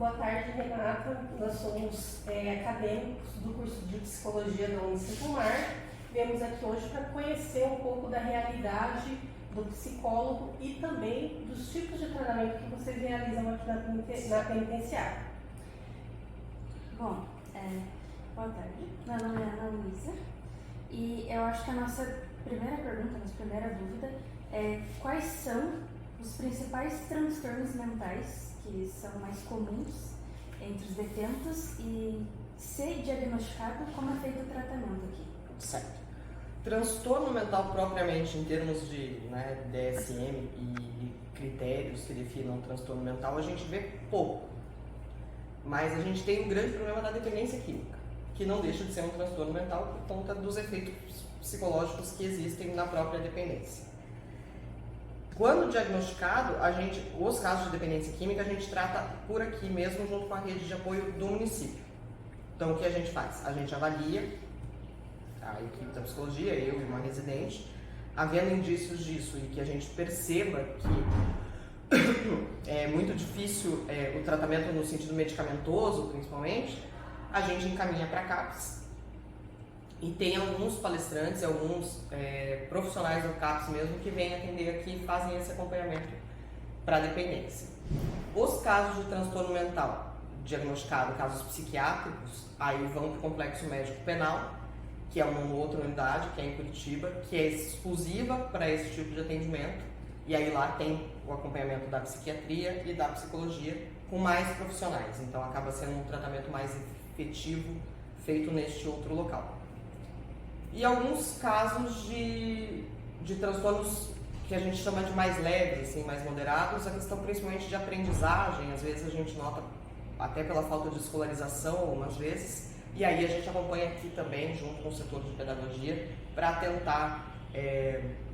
Boa tarde, Renata. Nós somos acadêmicos do curso de Psicologia da Unicesumar. Viemos aqui hoje para conhecer um pouco da realidade do psicólogo e também dos tipos de tratamento que vocês realizam aqui na penitenciária. Bom, boa tarde. Meu nome é Ana Luísa e eu acho que a nossa primeira pergunta, nossa primeira dúvida é quais são os principais transtornos mentais que são mais comuns entre os detentos e, se diagnosticado, como é feito o tratamento aqui? Certo. Transtorno mental propriamente em termos de DSM e critérios que definam o transtorno mental, a gente vê pouco. Mas a gente tem um grande problema da dependência química, que não deixa de ser um transtorno mental por conta dos efeitos psicológicos que existem na própria dependência. Quando diagnosticado, os casos de dependência química a gente trata por aqui mesmo, junto com a rede de apoio do município. Então, o que a gente faz? A gente avalia, a equipe da psicologia, eu e uma residente, havendo indícios disso e que a gente perceba que é muito difícil o tratamento no sentido medicamentoso, principalmente, a gente encaminha para a CAPS. E tem alguns palestrantes, alguns profissionais do CAPS mesmo que vêm atender aqui e fazem esse acompanhamento para a dependência. Os casos de transtorno mental diagnosticado, casos psiquiátricos, aí vão para o Complexo Médico Penal, que é uma outra unidade, que é em Curitiba, que é exclusiva para esse tipo de atendimento. E aí lá tem o acompanhamento da psiquiatria e da psicologia com mais profissionais. Então acaba sendo um tratamento mais efetivo feito neste outro local. E alguns casos de transtornos que a gente chama de mais leves, assim, mais moderados, a questão principalmente de aprendizagem, às vezes a gente nota até pela falta de escolarização algumas vezes, e aí a gente acompanha aqui também, junto com o setor de pedagogia, para tentar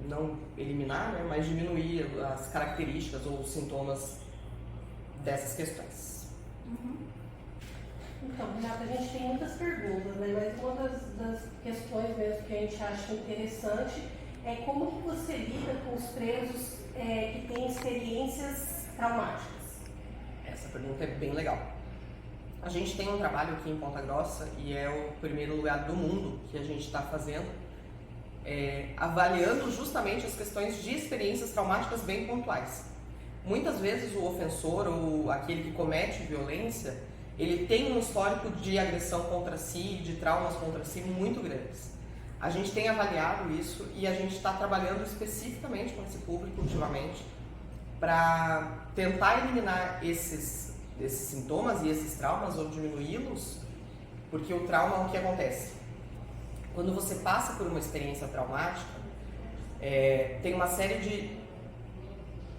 não eliminar, mas diminuir as características ou os sintomas dessas questões. Então, Renata, a gente tem muitas perguntas, mas uma das questões mesmo que a gente acha interessante é como que você lida com os presos que têm experiências traumáticas? Essa pergunta é bem legal. A gente tem um trabalho aqui em Ponta Grossa e é o primeiro lugar do mundo que a gente está fazendo, avaliando justamente as questões de experiências traumáticas bem pontuais. Muitas vezes o ofensor ou aquele que comete violência, ele tem um histórico de agressão contra si, de traumas contra si muito grandes. A gente tem avaliado isso e a gente está trabalhando especificamente com esse público ultimamente para tentar eliminar esses sintomas e esses traumas ou diminuí-los, porque o trauma, o que acontece? Quando você passa por uma experiência traumática, tem uma série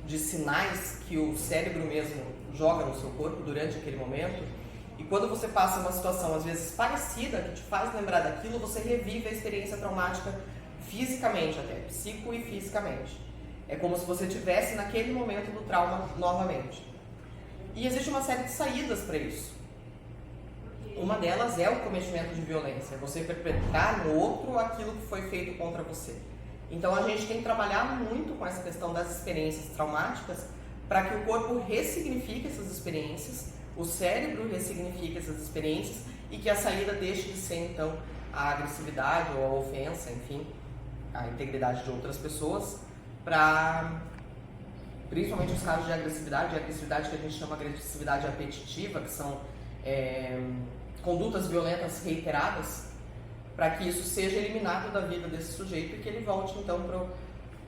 de sinais que o cérebro mesmo joga no seu corpo durante aquele momento, e quando você passa uma situação às vezes parecida, que te faz lembrar daquilo, você revive a experiência traumática fisicamente até, psico e fisicamente. É como se você estivesse naquele momento do trauma novamente. E existe uma série de saídas para isso. Uma delas é o cometimento de violência, você perpetrar no outro aquilo que foi feito contra você. Então a gente tem trabalhado muito com essa questão das experiências traumáticas para que o corpo ressignifique essas experiências, o cérebro ressignifique essas experiências e que a saída deixe de ser então a agressividade ou a ofensa, enfim, a integridade de outras pessoas, para principalmente os casos de agressividade, a agressividade que a gente chama de agressividade apetitiva, que são condutas violentas reiteradas, para que isso seja eliminado da vida desse sujeito e que ele volte então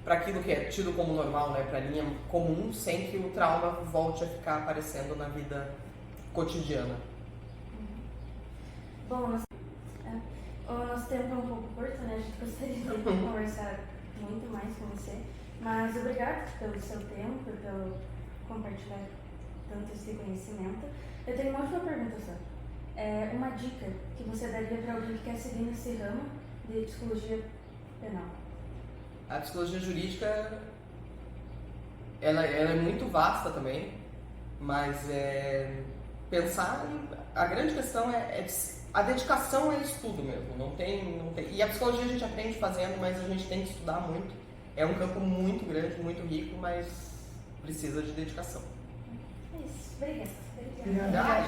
para aquilo que é tido como normal, para a linha comum, sem que o trauma volte a ficar aparecendo na vida cotidiana. Bom, o nosso tempo é um pouco curto, a gente gostaria de conversar muito mais com você, mas obrigado pelo seu tempo e pelo compartilhar tanto esse conhecimento. Eu tenho uma última pergunta só. Uma dica que você daria para alguém que quer seguir nesse ramo de psicologia penal? A psicologia jurídica ela é muito vasta também, mas pensar, a grande questão a dedicação é estudo mesmo, não tem. E a psicologia a gente aprende fazendo, mas a gente tem que estudar muito. É um campo muito grande, muito rico, mas precisa de dedicação. É isso, obrigada. Obrigada.